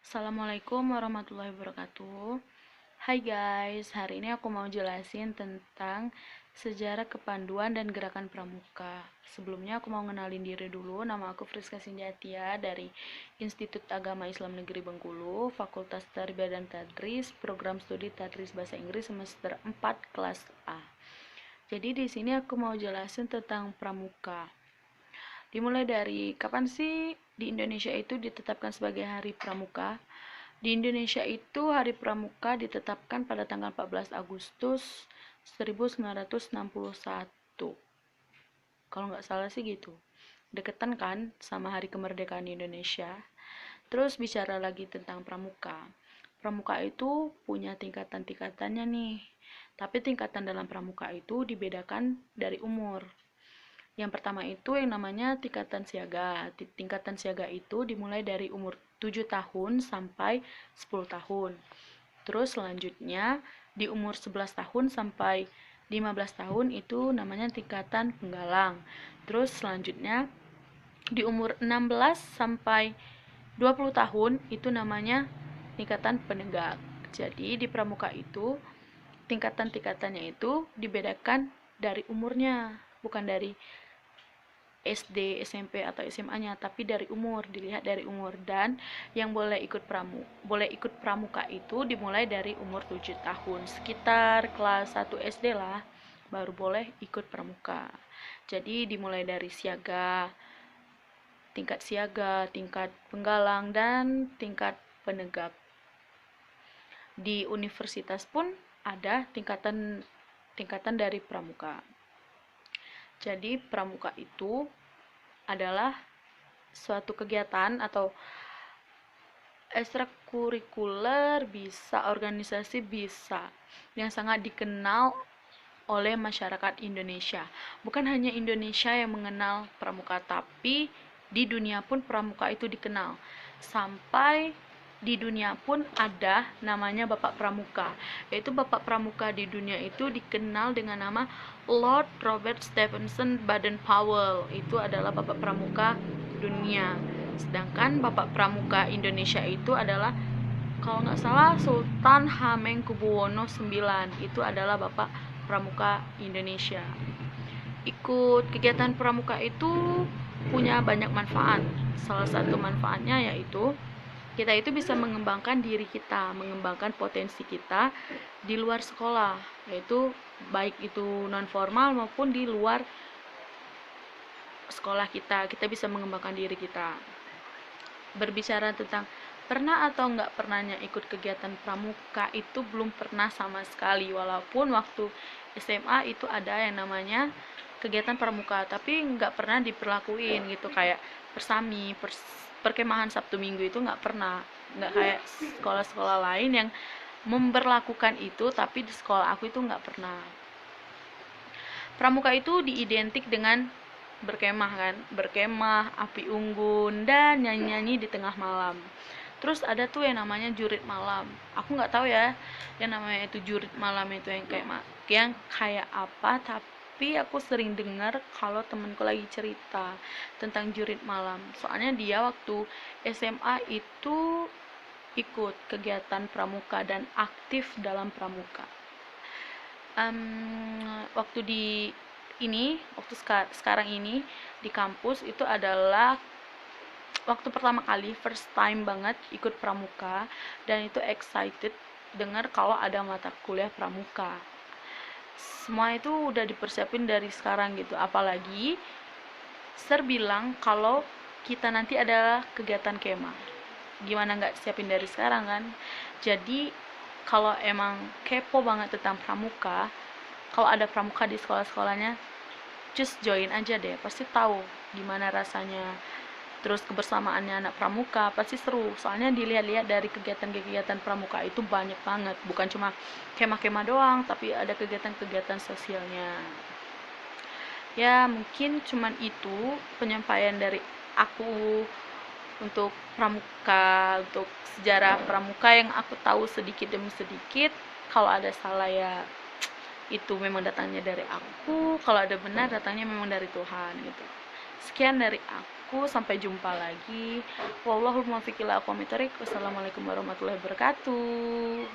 Assalamualaikum warahmatullahi wabarakatuh. Hai guys, hari ini aku mau jelasin tentang sejarah kepanduan dan gerakan pramuka. Sebelumnya aku mau ngenalin diri dulu. Nama aku Friska Sinjatia dari Institut Agama Islam Negeri Bengkulu, Fakultas Tarbiyah dan Tadris, Program Studi Tadris Bahasa Inggris semester 4 kelas A. Jadi di sini aku mau jelasin tentang pramuka. Dimulai dari kapan sih di Indonesia itu ditetapkan sebagai Hari Pramuka? Di Indonesia itu Hari Pramuka ditetapkan pada tanggal 14 Agustus 1961. Kalau nggak salah sih gitu. Deketan kan sama Hari Kemerdekaan Indonesia. Terus bicara lagi tentang pramuka. Pramuka itu punya tingkatan-tingkatannya nih. Tapi tingkatan dalam pramuka itu dibedakan dari umur. Yang pertama itu yang namanya tingkatan siaga. Tingkatan siaga itu dimulai dari umur 7 tahun sampai 10 tahun. Terus selanjutnya di umur 11 tahun sampai 15 tahun itu namanya tingkatan penggalang. Terus selanjutnya di umur 16 sampai 20 tahun itu namanya tingkatan penegak. Jadi di pramuka itu tingkatan-tingkatannya itu dibedakan dari umurnya, bukan dari SD, SMP atau SMA-nya, tapi dari umur, dilihat dari umur. Dan yang boleh ikut pramuka itu dimulai dari umur 7 tahun, sekitar kelas 1 SD lah, baru boleh ikut pramuka. Jadi dimulai dari siaga, tingkat penggalang, dan tingkat penegak. Di universitas pun ada tingkatan dari pramuka. Jadi pramuka itu adalah suatu kegiatan atau ekstrakurikuler, bisa organisasi, bisa yang sangat dikenal oleh masyarakat Indonesia. Bukan hanya Indonesia yang mengenal pramuka, tapi di dunia pun pramuka itu dikenal. Sampai di dunia pun ada namanya Bapak Pramuka. Yaitu Bapak Pramuka di dunia itu dikenal dengan nama Lord Robert Stephenson Baden-Powell. Itu adalah Bapak Pramuka dunia. Sedangkan Bapak Pramuka Indonesia itu adalah, kalau nggak salah, Sultan Hamengkubuwono IX. Itu adalah Bapak Pramuka Indonesia. Ikut kegiatan pramuka itu punya banyak manfaat. Salah satu manfaatnya yaitu kita itu bisa mengembangkan diri kita, mengembangkan potensi kita di luar sekolah, yaitu baik itu non formal maupun di luar sekolah kita bisa mengembangkan diri kita. Berbicara tentang pernah atau nggak pernahnya ikut kegiatan pramuka, itu belum pernah sama sekali, walaupun waktu SMA itu ada yang namanya kegiatan pramuka, tapi nggak pernah diperlakuin gitu, kayak persami, perkemahan Sabtu Minggu itu nggak pernah, nggak kayak sekolah-sekolah lain yang memberlakukan itu, tapi di sekolah aku itu nggak pernah. Pramuka itu diidentik dengan berkemah, api unggun, dan nyanyi-nyanyi di tengah malam. Terus ada tuh yang namanya jurit malam. Aku nggak tahu ya yang namanya itu jurit malam itu yang kayak apa, tapi aku sering dengar kalau temanku lagi cerita tentang jurit malam. Soalnya dia waktu SMA itu ikut kegiatan pramuka dan aktif dalam pramuka. Waktu sekarang ini di kampus itu adalah waktu pertama kali, first time banget ikut pramuka, dan itu excited dengar kalau ada mata kuliah pramuka. Semua itu udah dipersiapin dari sekarang gitu, apalagi Sir bilang kalau kita nanti ada kegiatan kemah, gimana nggak siapin dari sekarang kan. Jadi kalau emang kepo banget tentang pramuka, kalau ada pramuka di sekolah-sekolahnya, just join aja deh, pasti tahu gimana rasanya. Terus kebersamaannya anak pramuka pasti seru, soalnya dilihat-lihat dari kegiatan-kegiatan pramuka itu banyak banget, bukan cuma kemah-kemah doang, tapi ada kegiatan-kegiatan sosialnya. Ya mungkin cuman itu penyampaian dari aku untuk pramuka, untuk sejarah pramuka yang aku tahu sedikit demi sedikit. Kalau ada salah ya itu memang datangnya dari aku, kalau ada benar datangnya memang dari Tuhan gitu. Sekian dari aku. aku. Sampai jumpa lagi. Wallahul muwaffiq ila aqwamit thoriq. Wassalamualaikum warahmatullahi wabarakatuh.